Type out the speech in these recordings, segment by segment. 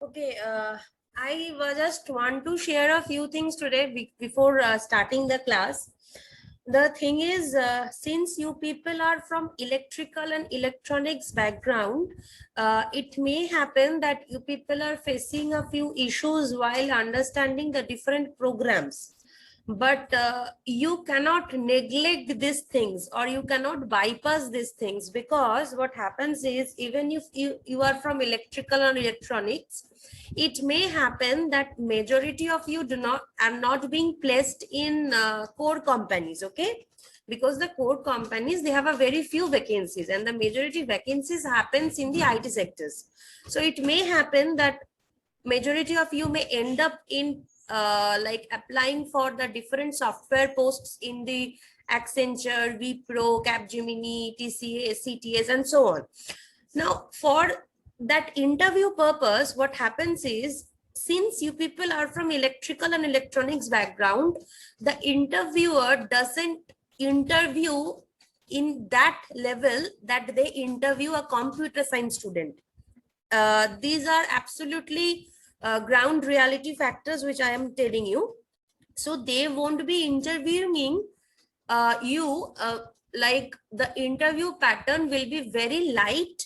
Okay, just want to share a few things today before starting the class. The thing is, since you people are from electrical and electronics background, it may happen that you people are facing a few issues while understanding the different programs. But you cannot neglect these things, or you cannot bypass these things, because what happens is, even if you are from electrical and electronics, it may happen that majority of you do not are not being placed in core companies. Okay, because the core companies, they have a very few vacancies, and the majority vacancies happens in the IT sectors. So it may happen that majority of you may end up in like applying for the different software posts in the Accenture, Wipro, Capgemini, TCS, CTS, and so on. Now, for that interview purpose, what happens is, since you people are from electrical and electronics background, the interviewer doesn't interview in that level that they interview a computer science student. These are absolutely ground reality factors which I am telling you. So they won't be interviewing you like the interview pattern will be very light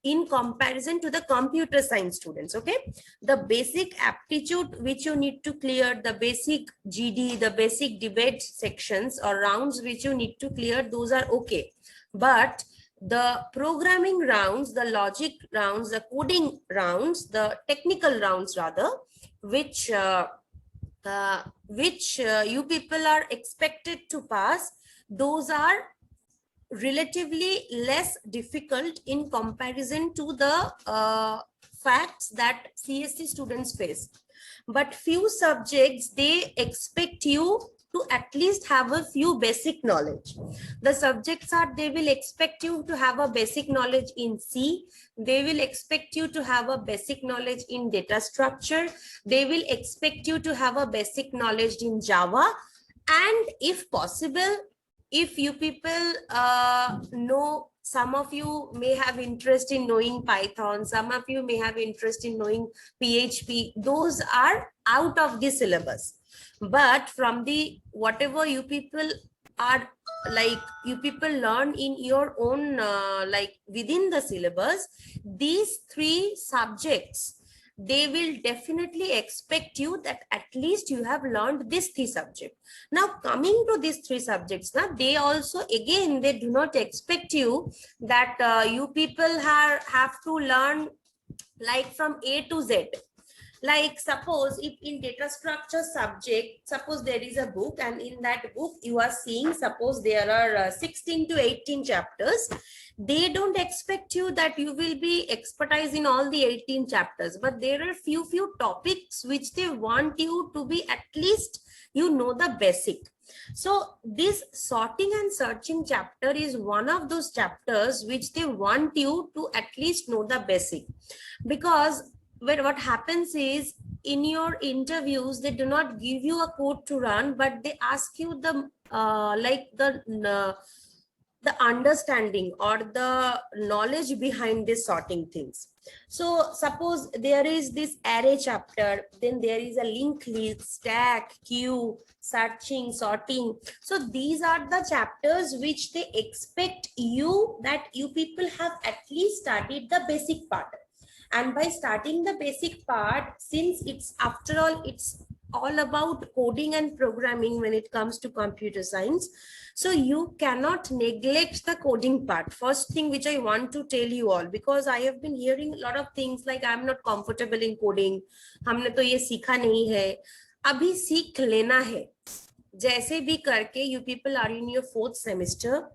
in comparison to the computer science students. Okay, the basic aptitude which you need to clear, the basic GD, the basic debate sections or rounds which you need to clear, those are okay. But the programming rounds, the logic rounds, the coding rounds, the technical rounds rather, which you people are expected to pass, those are relatively less difficult in comparison to the facts that CSC students face. But few subjects, they expect you to at least have a few basic knowledge. The subjects are, they will expect you to have a basic knowledge in C, they will expect you to have a basic knowledge in data structure, they will expect you to have a basic knowledge in Java, and if possible, if you people know, some of you may have interest in knowing Python, some of you may have interest in knowing PHP, those are out of the syllabus. But from the whatever you people are, like you people learn in your own like within the syllabus, these three subjects, they will definitely expect you that at least you have learned these three subjects. Now coming to these three subjects, now they also, again, they do not expect you that you people have to learn like from A to Z. Like suppose if in data structure subject, suppose there is a book, and in that book you are seeing, suppose there are 16 to 18 chapters, they don't expect you that you will be expertise in all the 18 chapters, but there are few topics which they want you to be at least you know the basic. So this sorting and searching chapter is one of those chapters which they want you to at least know the basic. Because when what happens is, in your interviews, they do not give you a code to run, but they ask you the the understanding or the knowledge behind this sorting things. So suppose there is this array chapter, then there is a linked list, stack, queue, searching, sorting. So these are the chapters which they expect you that you people have at least studied the basic part. And by starting the basic part, since it's, after all, it's all about coding and programming when it comes to computer science, so you cannot neglect the coding part. First thing which I want to tell you all, because I have been hearing a lot of things like I'm not comfortable in coding, हमने तो ये सीखा नहीं है, अभी सीख लेना है जैसे भी करके. You people are in your 4th semester,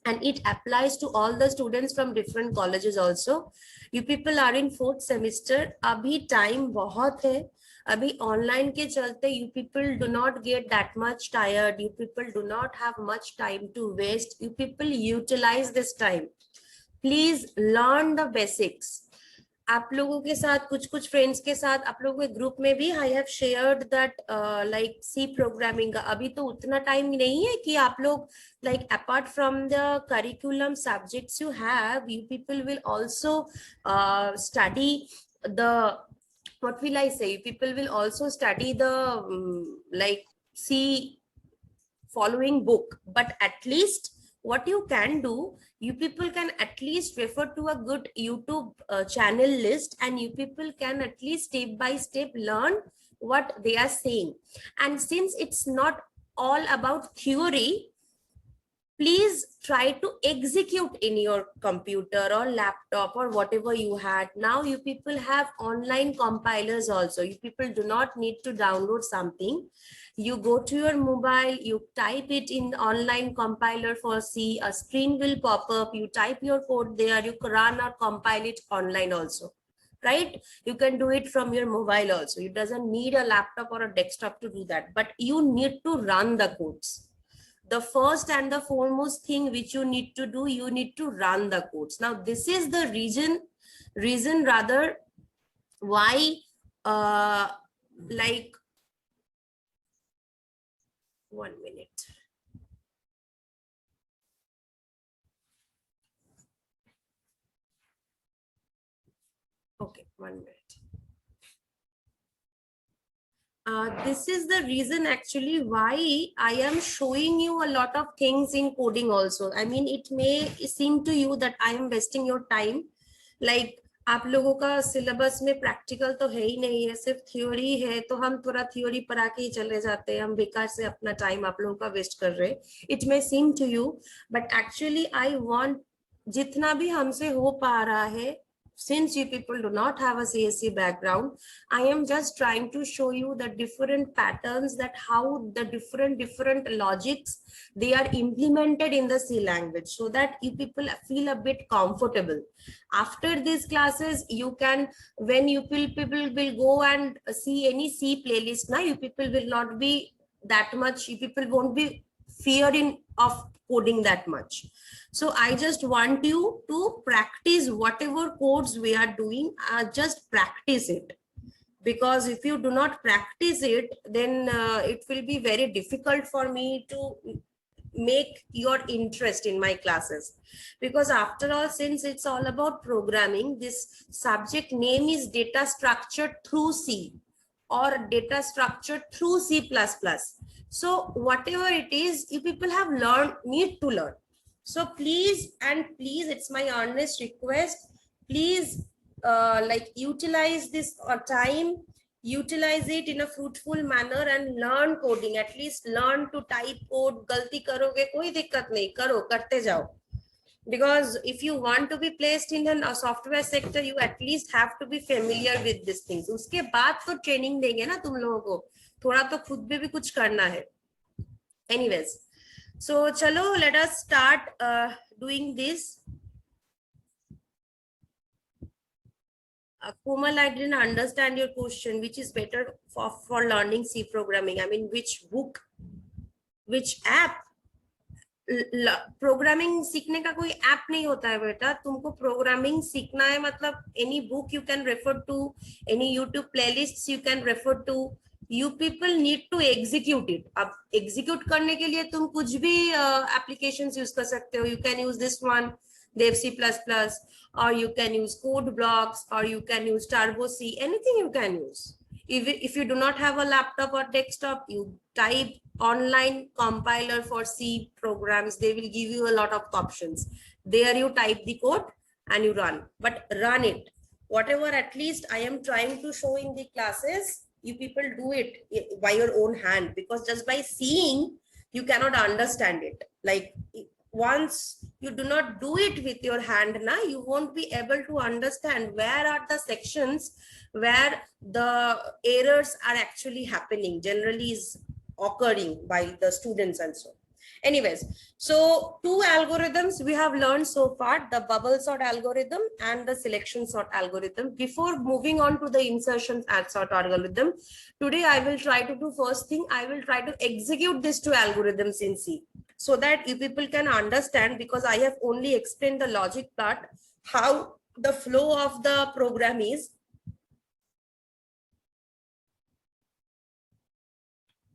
and it applies to all the students from different colleges also. You people are in 4th semester, abhi time bahut hai, abhi online ke chalte you people do not get that much tired, you people do not have much time to waste, you people utilize this time. Please learn the basics. आप लोगों के साथ, कुछ friends के साथ, आप लोगों के ग्रुप में भी I have shared that like C programming का अभी तो उतना टाइम नहीं है कि आप लोग like apart from the curriculum subjects you have, you people will also study the, what will I say, people will also study the like C following book, but at least what you can do, you people can at least refer to a good YouTube channel list, and you people can at least step by step learn what they are saying. And since it's not all about theory, please try to execute in your computer or laptop or whatever you had. Now you people have online compilers also. You people do not need to download something. You go to your mobile, you type it in online compiler for C, a screen will pop up, you type your code there, you run or compile it online also, right? You can do it from your mobile also. You doesn't need a laptop or a desktop to do that, but you need to run the codes. The first and the foremost thing which you need to do, you need to run the codes. Now this is the reason rather why like, 1 minute. Okay, 1 minute. This is the reason actually why I am showing you a lot of things in coding also. I mean, it may seem to you that I am wasting your time. Like, आप लोगों का syllabus में practical तो है ही नहीं है, सिर्फ theory है, तो हम पूरा थ्योरी पढ़ा के ही चले जाते हैं, हम बेकार से अपना टाइम आप लोगों का वेस्ट कर रहे हैं. It may seem to you, but actually I want जितना भी हमसे हो पा रहा है, since you people do not have a CSC background, I am just trying to show you the different patterns, that how the different logics they are implemented in the C language, so that you people feel a bit comfortable. After these classes, you can, when you people will go and see any C playlist, now you people will not be that much, you people won't be fearing of coding that much. So I just want you to practice whatever codes we are doing, just practice it. Because if you do not practice it, then it will be very difficult for me to make your interest in my classes. Because after all, since it's all about programming, this subject name is data structure through C or data structure through C++. So whatever it is, you people have learned, need to learn. So please, and please, it's my earnest request, please like utilize this time, utilize it in a fruitful manner and learn coding. At least learn to type code. गलती करोगे कोई दिक्कत नहीं, करो, करते जाओ. Because if you want to be placed in a software sector, you at least have to be familiar with these things. उसके बाद तो ट्रेनिंग देंगे ना तुम लोगों को, थोड़ा तो खुद में भी कुछ करना है. Anyways, so chalo, let us start doing this. Komal, I didn't understand your question. Which is better for learning C programming? I mean, which book, which app? Programming सीखने का कोई ऐप नहीं होता है बेटा. तुमको प्रोग्रामिंग सीखना है मतलब any book you can refer to, any YouTube playlist you can refer to. You people need to execute it. अब एग्जीक्यूट करने के लिए तुम कुछ भी एप्लीकेशंस यूज कर सकते हो. You can use this one, Dev C++, or you can use code blocks, or you can use Turbo C, anything you can use. If you do not have a laptop or desktop, you type online compiler for C programs. They will give you a lot of options. There you type the code and you run, but run it. Whatever at least I am trying to show in the classes, you people do it by your own hand, because just by seeing, you cannot understand it. Like, once you do not do it with your hand, now you won't be able to understand where are the sections where the errors are actually happening, generally is occurring by the students and so. Anyways, so 2 algorithms we have learned so far, the bubble sort algorithm and the selection sort algorithm. Before moving on to the insertion sort algorithm, today I will try to do, first thing I will try to execute these 2 algorithms in C, so that you people can understand, because I have only explained the logic part, how the flow of the program is.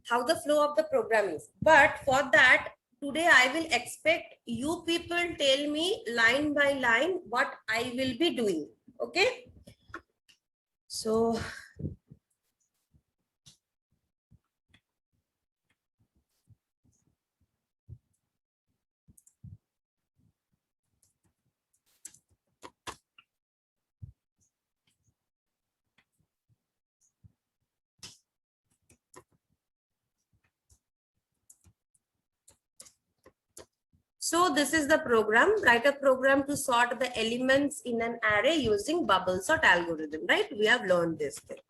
How the flow of the program is. But for that, today I will expect you people tell me line by line what I will be doing. Okay. So this is the program. Write a program to sort the elements in an array using bubble sort algorithm, right? We have learned this thing.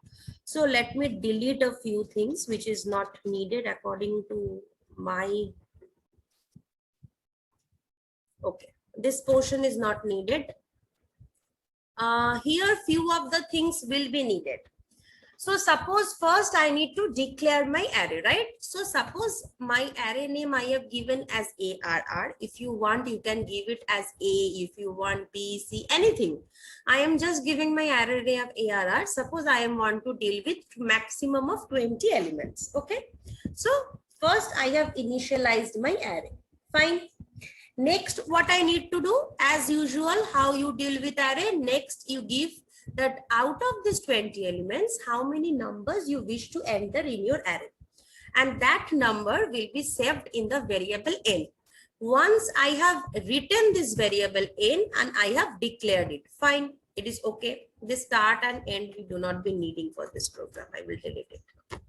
So let me delete a few things which is not needed according to my, okay, this portion is not needed. Here few of the things will be needed. So suppose first I need to declare my array, right? So suppose my array name I have given as ARR. If you want, you can give it as A. If you want B, C, anything. I am just giving my array name of ARR. Suppose I am want to deal with maximum of 20 elements. Okay. So first I have initialized my array. Fine. Next, what I need to do, as usual, how you deal with array. Next, you give that out of these 20 elements, how many numbers you wish to enter in your array. And that number will be saved in the variable n. Once I have written this variable n and I have declared it, fine, it is okay. The start and end we do not be needing for this program. I will delete it.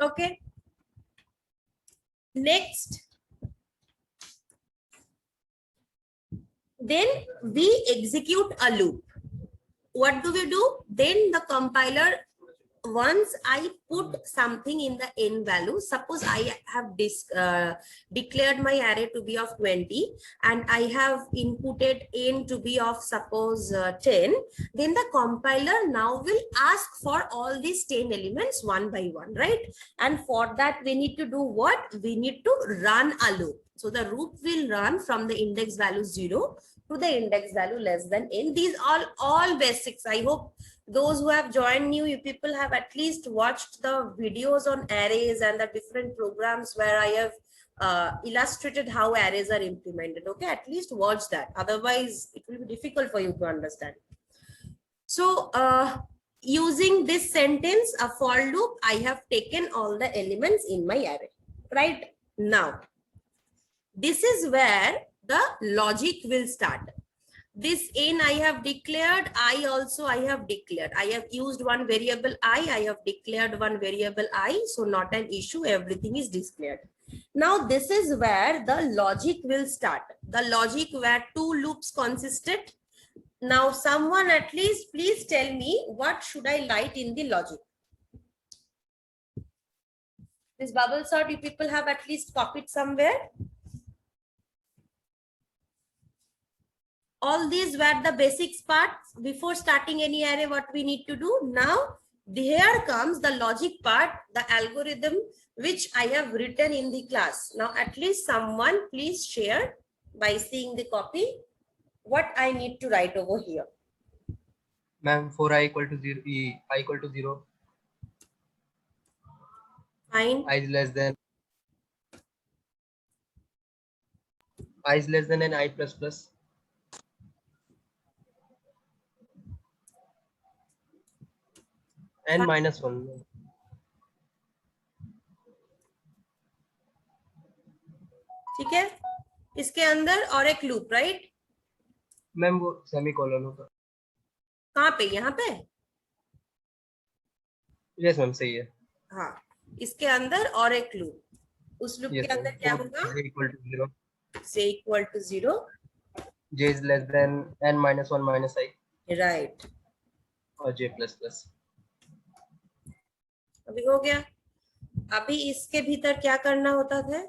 Okay. Next, then we execute a loop. What do we do? Then the compiler, once I put something in the n value, suppose I have declared my array to be of 20 and I have inputted n to be of suppose 10, then the compiler now will ask for all these 10 elements one by one, right? And for that we need to do what? We need to run a loop. So the loop will run from the index value 0 to the index value less than n. These are all basics. I hope those who have joined new, you people have at least watched the videos on arrays and the different programs where I have illustrated how arrays are implemented. Okay, at least watch that. Otherwise, it will be difficult for you to understand. So using this sentence, a for loop, I have taken all the elements in my array. Right now, this is where the logic will start. This n I have declared, I also I have declared. I have used one variable I have declared one variable I, so not an issue, everything is declared. Now this is where the logic will start. The logic where two loops consisted. Now someone at least please tell me what should I write in the logic. This bubble sort you people have at least copied somewhere. All these were the basics parts before starting any array, what we need to do. Now here comes the logic part, the algorithm which I have written in the class. Now at least someone please share by seeing the copy what I need to write over here. Ma'am, for I equal to 0, I equal to 0. Fine. I is less than n I plus plus. N minus 1. ठीक है, इसके अंदर और एक loop, right ma'am? वो semicolon होगा कहाँ पे? यहाँ पे? यस मैम, सही है. हाँ, इसके अंदर और एक लूप. उस लूप के अंदर क्या होगा? j equal to 0. j equal to 0. j is less than n minus 1 minus I. Right. और j plus plus. अभी हो गया. अभी इसके भीतर क्या करना होता था?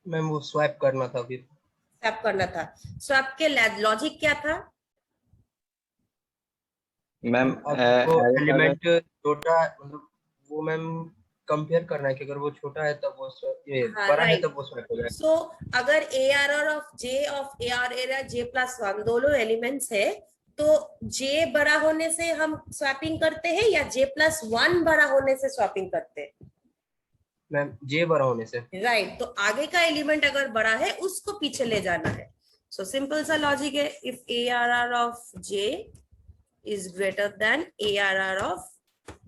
मैम वो स्वैप करना था. फिर स्वैप करना था. स्वैप के लॉजिक क्या था? मैम वो एलिमेंट छोटा, मतलब वो मैम कंपेयर करना है कि अगर वो छोटा है तब वो ये बड़ा है तब वो स्वैप हो जाएगा. सो अगर ARR ऑफ ARR j+1 दोनों एलिमेंट्स है तो j बड़ा होने से हम स्वैपिंग करते हैं या j+1 बड़ा होने से स्वैपिंग करते हैं? मैम जे बड़ा होने से। राइट, तो आगे का एलिमेंट अगर बड़ा है उसको पीछे ले जाना है। सो सिंपल सा लॉजिक है, if ARR of J is greater than ARR of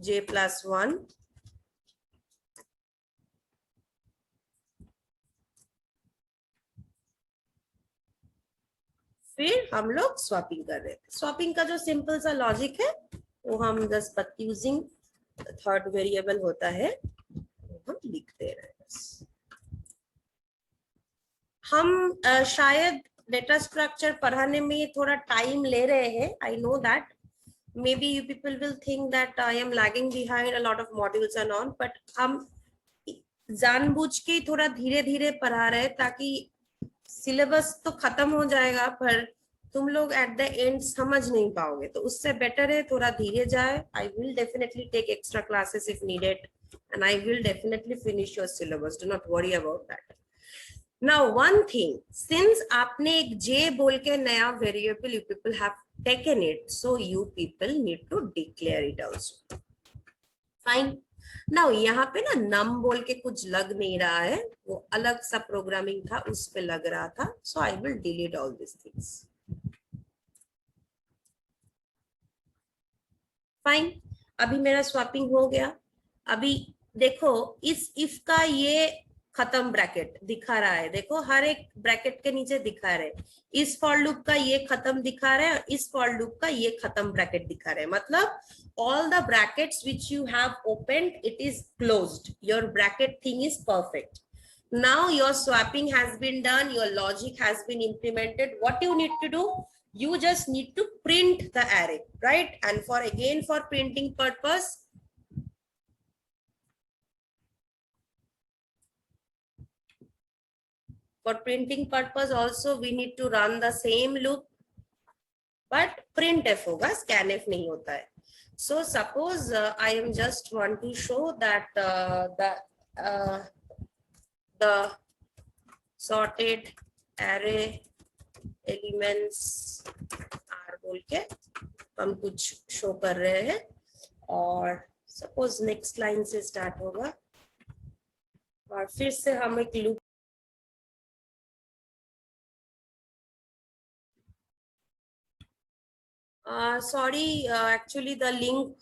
J plus 1, फिर हम लोग स्वैपिंग कर रहे थे। स्वैपिंग का जो सिंपल सा लॉजिक है वो हम जस्ट यूजिंग थर्ड वेरिएबल होता है, हम लिख दे रहे हैं बस। हम शायद डेटा स्ट्रक्चर पढ़ाने में थोड़ा टाइम ले रहे हैं, I know that maybe you people will think that I am lagging behind a lot of modules and on, but हम जानबूझ के थोड़ा धीरे धीरे पढ़ा रहे हैं ताकि सिलेबस तो खत्म हो जाएगा पर तुम लोग एट द एंड समझ नहीं पाओगे, तो उससे बेटर है थोड़ा धीरे जाए। I will definitely take extra classes if needed and I will definitely finish your syllabus, do not worry about that. Now one thing, since आपने एक जे बोल के नया variable you people have taken it, so you people need to declare it also. Fine. Now यहाँ पे ना num बोल के कुछ लग नहीं रहा है, वो अलग सा प्रोग्रामिंग था उस पे लग रहा था, so I will delete all these things. Fine. अभी मेरा स्वैपिंग हो गया। अभी देखो इस if का ये खत्म ब्रैकेट दिखा रहा है, देखो हर एक ब्रैकेट के नीचे दिखा रहे, इस फॉर लूप का ये खत्म दिखा रहा है, इस फॉर लूप का ये खत्म ब्रैकेट दिखा रहे हैं, मतलब all the brackets which you have opened, it is closed, your bracket thing is perfect. Now your swapping has been done, your logic has been implemented. What you need to do, you just need to print the array, right? And for again for printing purpose, for printing purpose also we need to run the same loop, but printf होगा, scanf नहीं होता है. So suppose I am just want to show that the sorted array elements are बोल के हम कुछ show कर रहे हैं, और suppose next line से start होगा और फिर से हम एक loop sorry, actually the link,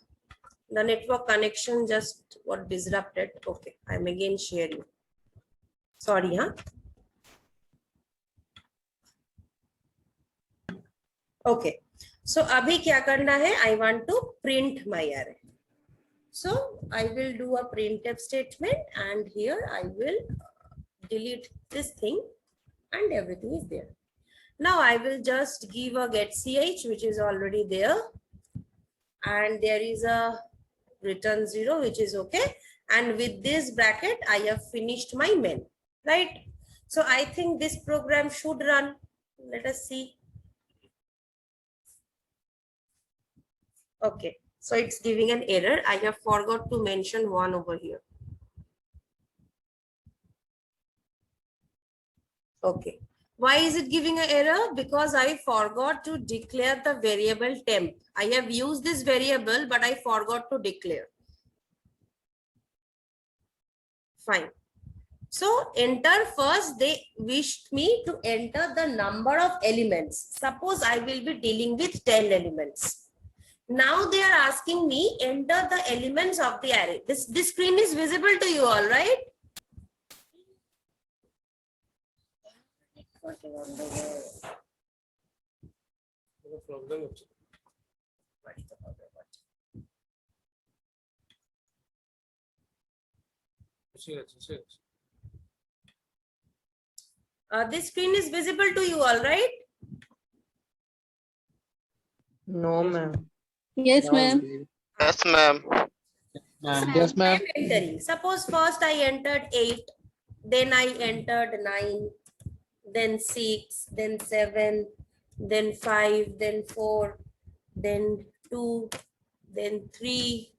the network connection just got disrupted. Okay, I'm again sharing. Sorry, huh? Okay, so abhi kya karna hai? I want to print my array. So I will do a printf statement, and here I will delete this thing, and everything is there. Now I will just give a get ch, which is already there, and there is a return 0, which is okay. And with this bracket, I have finished my main, right? So I think this program should run. Let us see. Okay, so it's giving an error. I have forgot to mention one over here. Okay. Why is it giving an error? Because I forgot to declare the variable temp. I have used this variable, but I forgot to declare. Fine. So enter first, they wished me to enter the number of elements. Suppose I will be dealing with 10 elements. Now they are asking me enter the elements of the array. This screen is visible to you all, right? This screen is visible to you all, right? No, ma'am. Yes, ma'am. Yes, ma'am. Yes, ma'am. Suppose first I entered 8, then I entered 9, then 6, then 7, then 5, then 4, then 2, then 3,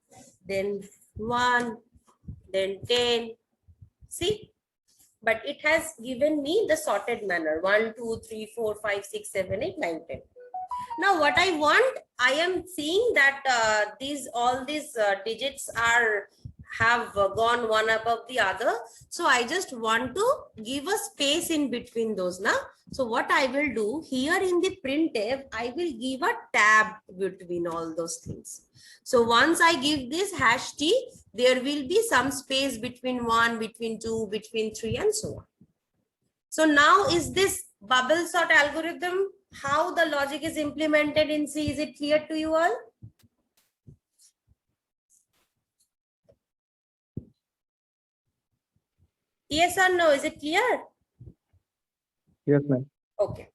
then 1, then 10. See? But it has given me the sorted manner 1, 2, 3, 4, 5, 6, 7, 8, 9, 10. Now what I want, I am seeing that all these digits are have gone one above the other. So I just want to give a space in between those now. So what I will do here in the printf, I will give a tab between all those things. So once I give this hash t, there will be some space between 1, between 2, between 3, and so on. So now is this bubble sort algorithm, how the logic is implemented in C, is it clear to you all? Yes or no? Is it clear? Yes, ma'am. Okay.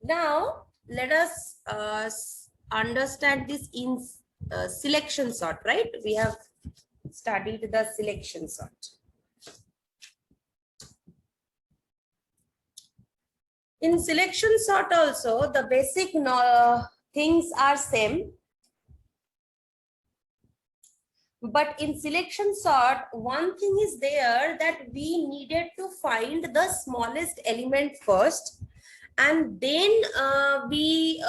Now let us understand this in selection sort, right? We have studied the selection sort. In selection sort also, the basic things are same. But in selection sort, one thing is there that we needed to find the smallest element first, and then we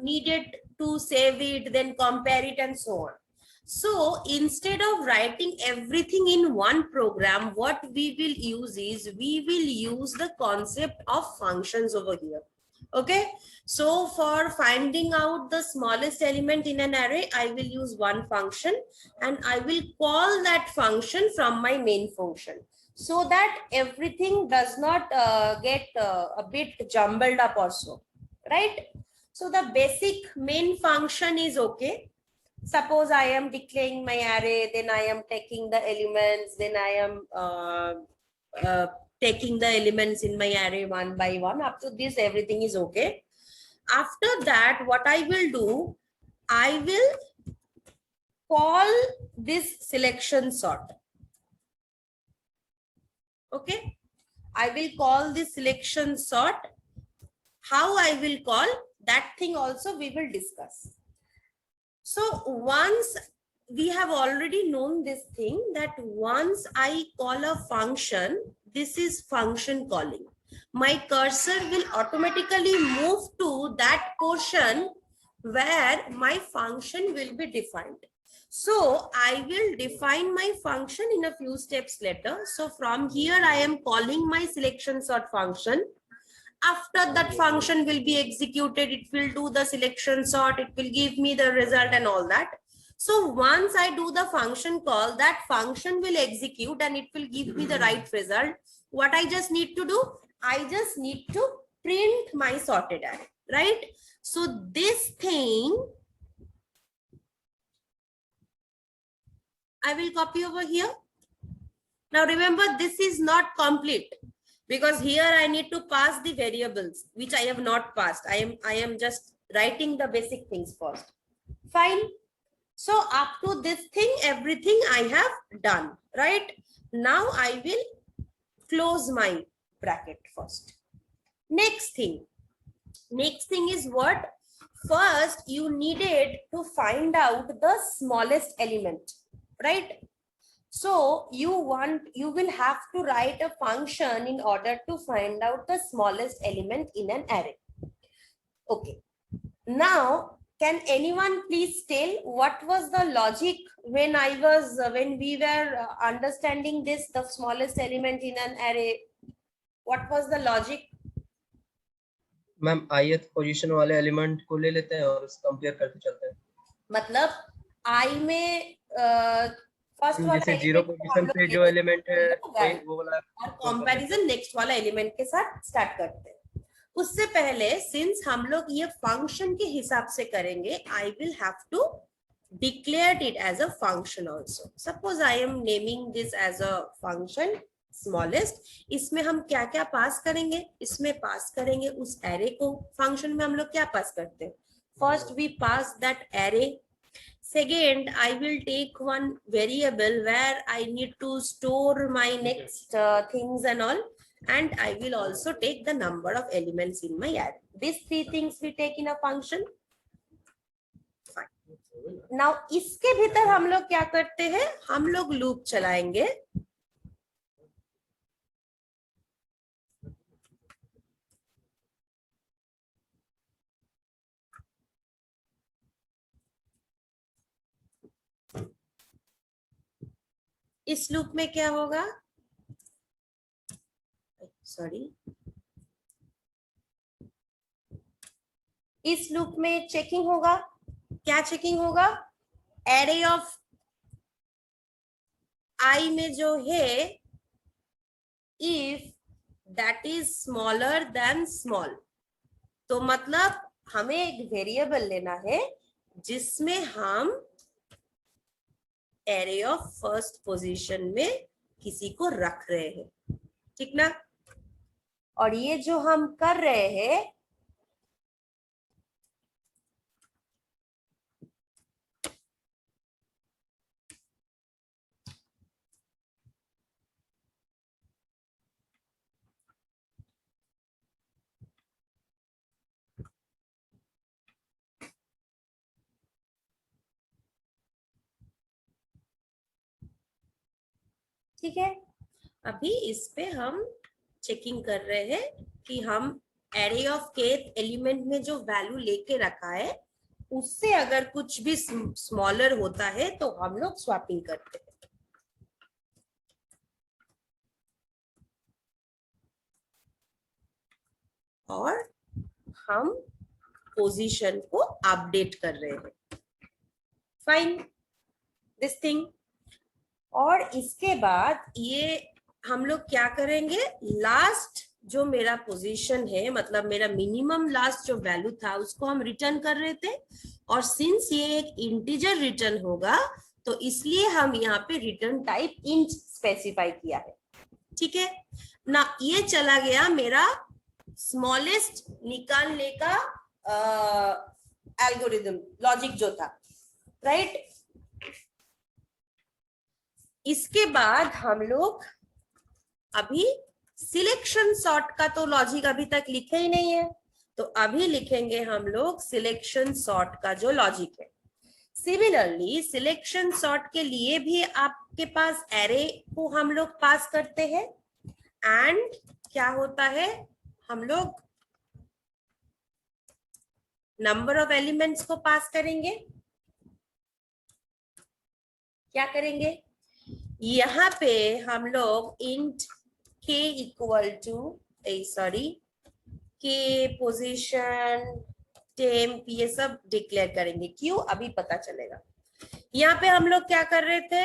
needed to save it, then compare it, and so on. So instead of writing everything in one program, what we will use is we will use the concept of functions over here. Okay, so for finding out the smallest element in an array, I will use one function and I will call that function from my main function, so that everything does not get a bit jumbled up or so, right? So the basic main function is okay. Suppose I am declaring my array, then I am taking the elements, then I am taking the elements in my array one by one. Up to this, everything is okay. After that, what I will do, I will call this selection sort. Okay, I will call this selection sort. How I will call that thing also we will discuss. So once we have already known this thing, that once I call a function, this is function calling. My cursor will automatically move to that portion where my function will be defined. So I will define my function in a few steps later. So from here, I am calling my selection sort function. After that function will be executed, it will do the selection sort, it will give me the result and all that. So once I do the function call, that function will execute and it will give me the right result. What I just need to do, I just need to print my sorted array, right? So this thing I will copy over here. Now remember, this is not complete, because here I need to pass the variables, which I have not passed. I am just writing the basic things first. Fine. So up to this thing, everything I have done, right? Now I will close my bracket first. Next thing is what? First, you needed to find out the smallest element, right? So you will have to write a function in order to find out the smallest element in an array. Okay. Now, can anyone please tell what was the logic when we were understanding this, the smallest element in an array? What was the logic? Ma'am ith position वाले element को ले लेते हैं और compare करते चलते हैं. मतलब I में फर्स्ट वाला जैसे 0 पोजीशन पे जो एलिमेंट है वो वाला, और कंपैरिजन नेक्स्ट वाला एलिमेंट के साथ स्टार्ट करते हैं. उससे पहले सिंस हम लोग ये फंक्शन के हिसाब से करेंगे, I will have to declare it as a function also. Suppose I am naming this as a function smallest. इसमें हम क्या क्या पास करेंगे? इसमें पास करेंगे उस एरे को. फंक्शन में हम लोग क्या पास करते हैं? First we pass that array. Second, I will take one variable where I need to store my next things and all, and I will also take the number of elements in my array. These three things we take in a function. Fine. Now, इसके भीतर हम लोग क्या करते हैं? हम लोग loop चलाएंगे. इस लूप में क्या होगा, सॉरी, इस लूप में चेकिंग होगा, क्या चेकिंग होगा, एरे ऑफ आई में जो है, if that is smaller than small, तो मतलब हमें एक वेरिएबल लेना है जिसमें हम एरे ऑफ फर्स्ट पोजीशन में किसी को रख रहे हैं, ठीक ना। और ये जो हम कर रहे हैं, ठीक है, अभी इस पे हम चेकिंग कर रहे हैं कि हम एरे ऑफ kth एलिमेंट में जो वैल्यू लेके रखा है उससे अगर कुछ भी स्मॉलर होता है तो हम लोग स्वैपिंग करते हैं। और हम पोजीशन को अपडेट कर रहे हैं, फाइन दिस थिंग। और इसके बाद ये हम लोग क्या करेंगे, लास्ट जो मेरा पोजीशन है, मतलब मेरा मिनिमम लास्ट जो वैल्यू था उसको हम रिटर्न कर रहे थे, और सिंस ये एक इंटीजर रिटर्न होगा तो इसलिए हम यहाँ पे रिटर्न टाइप इंट स्पेसिफाई किया है, ठीक है ना। ये चला गया मेरा स्मॉलेस्ट निकालने का एल्गोरिदम लॉजिक जो था, राइट। इसके बाद हम लोग अभी सिलेक्शन सॉर्ट का तो लॉजिक अभी तक लिखे ही नहीं है, तो अभी लिखेंगे हम लोग सिलेक्शन सॉर्ट का जो लॉजिक है। सिमिलरली सिलेक्शन सॉर्ट के लिए भी आपके पास एरे को हम लोग पास करते हैं, एंड क्या होता है, हम लोग नंबर ऑफ एलिमेंट्स को पास करेंगे। क्या करेंगे, यहाँ पे हम लोग int k equal to sorry k position temp ये सब डिक्लेयर करेंगे, क्यों अभी पता चलेगा। यहाँ पे हम लोग क्या कर रहे थे,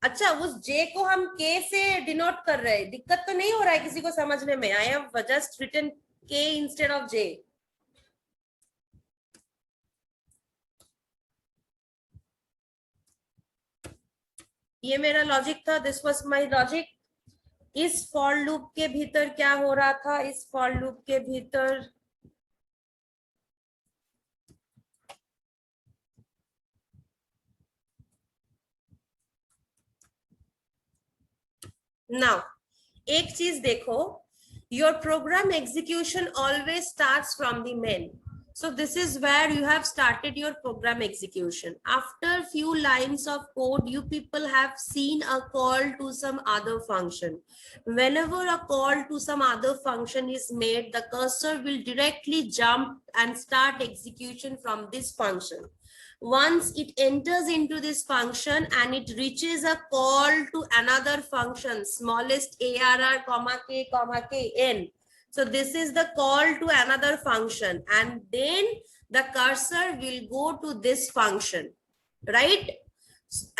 अच्छा उस j को हम k से डिनोट कर रहे हैं, दिक्कत तो नहीं हो रहा है किसी को समझने में, I have just written k instead of j। ये मेरा लॉजिक था, दिस वाज माय लॉजिक। इस फॉर लूप के भीतर क्या हो रहा था, इस फॉर लूप के भीतर नाउ एक चीज देखो, your program execution always starts from the main, so this is where you have started your program execution. After few lines of code, you people have seen a call to some other function. Whenever a call to some other function is made, the cursor will directly jump and start execution from this function. Once it enters into this function and it reaches a call to another function, smallest arr comma k n, so this is the call to another function, and then the cursor will go to this function, right,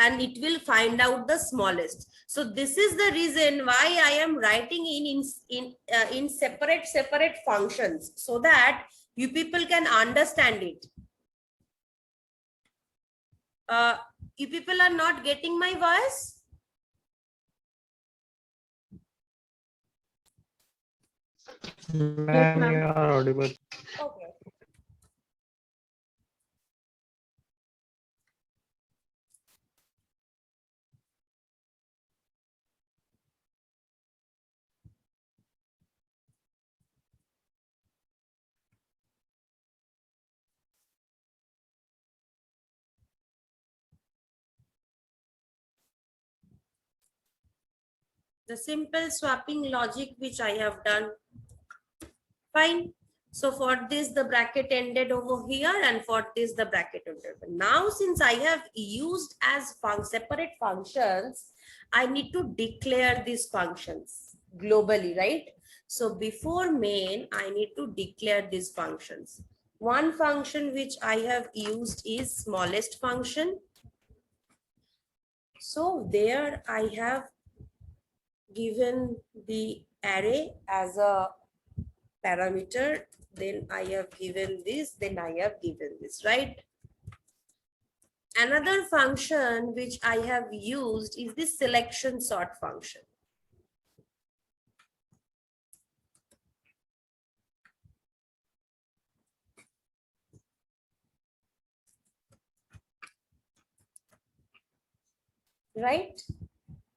and it will find out the smallest. So this is the reason why I am writing in separate functions, so that you people can understand it. You people are not getting my voice? Ma'am, you are audible. Okay. The simple swapping logic which I have done, fine. So for this, the bracket ended over here, and for this, the bracket ended. Now, since I have used as separate functions, I need to declare these functions globally, right? So before main, I need to declare these functions. One function which I have used is smallest function. So there I have given the array as a parameter, then I have given this, then I have given this, right? Another function which I have used is the selection sort function. Right?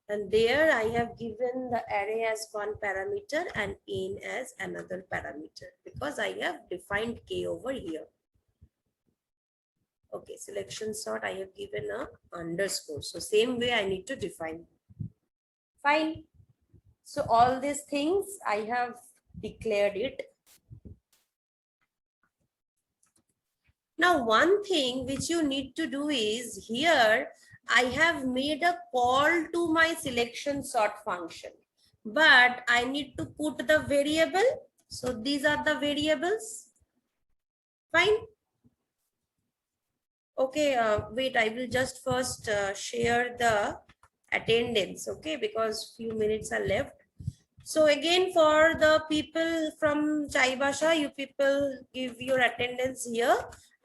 And there I have given the array as one parameter and in as another parameter because I have defined k over here. Okay, selection sort I have given a underscore. So same way I need to define. Fine. So all these things I have declared it. Now one thing which you need to do is here I have made a call to my selection sort function, but I need to put the variable. So these are the variables. Fine. Okay, wait, I will just first share the attendance, okay, because few minutes are left. So again, for the people from Chaibasha, you people give your attendance here,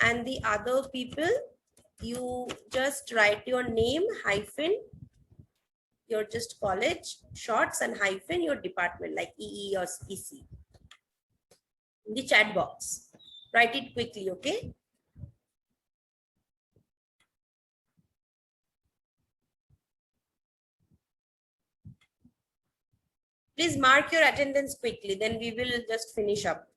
and the other people, you just write your name hyphen, your just college shorts and hyphen your department like EE or EC in the chat box. Write it quickly, okay? Please mark your attendance quickly, then we will just finish up.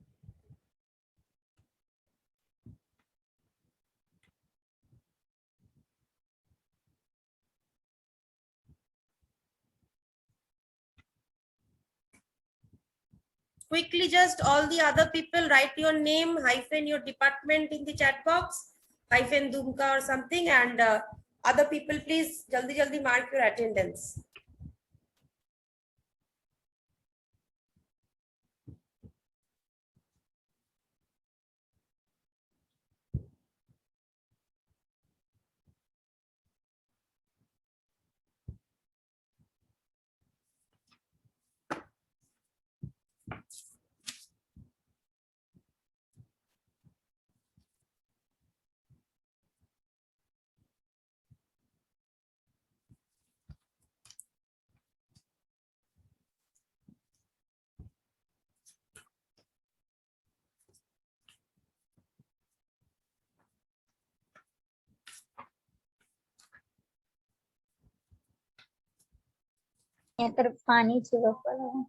Quickly, just all the other people write your name hyphen your department in the chat box, hyphen Dumka or something, and other people please jaldi mark your attendance. यहाँ तरफ पानी छिड़का पड़ा है।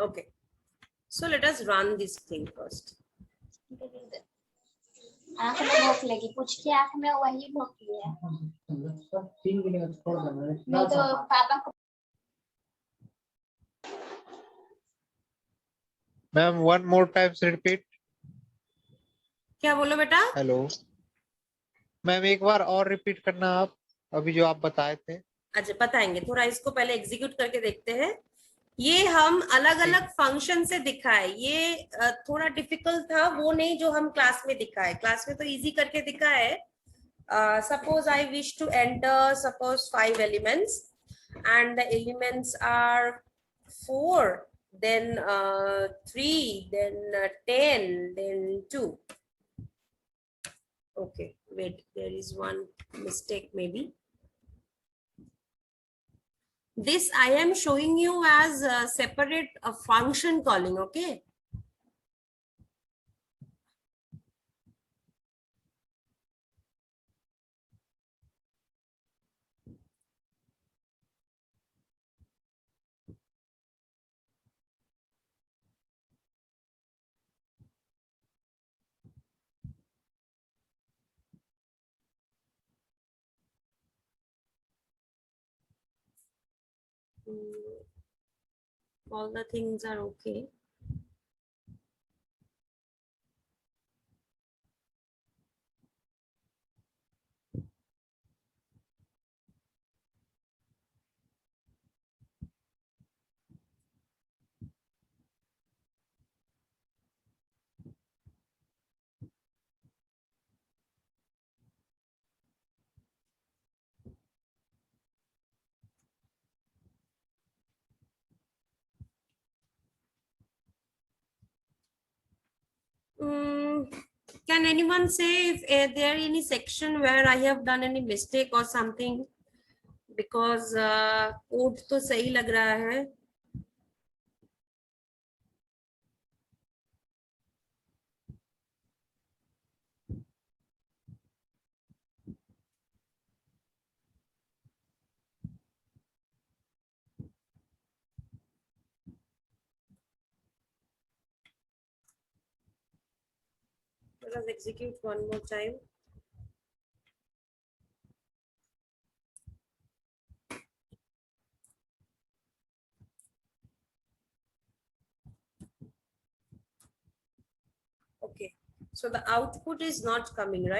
Okay, so let us run this thing first. आँख में भूख लगी, पूछ के आँख में वही भूख लिया। नहीं तो पापा को। Ma'am one more times repeat. क्या बोलो बेटा? हेलो मैम, एक बार और रिपीट करना आप अभी जो आप बताए थे। अच्छा बताएंगे, थोड़ा इसको पहले एग्जीक्यूट करके देखते हैं। ये हम अलग अलग फंक्शन से दिखाए, ये थोड़ा डिफिकल्ट था, वो नहीं जो हम क्लास में दिखाए। क्लास में तो इजी करके दिखाए। Suppose I wish to enter suppose 5 elements and the elements are 4 then 3, then 10, then 2. Okay, wait, there is one mistake maybe. This I am showing you as a separate function calling, okay? All the things are okay. Can anyone say if there any section where I have done any mistake or something? Because code तो सही लग रहा है. Let us execute one more time. Okay, so the output is not coming, right?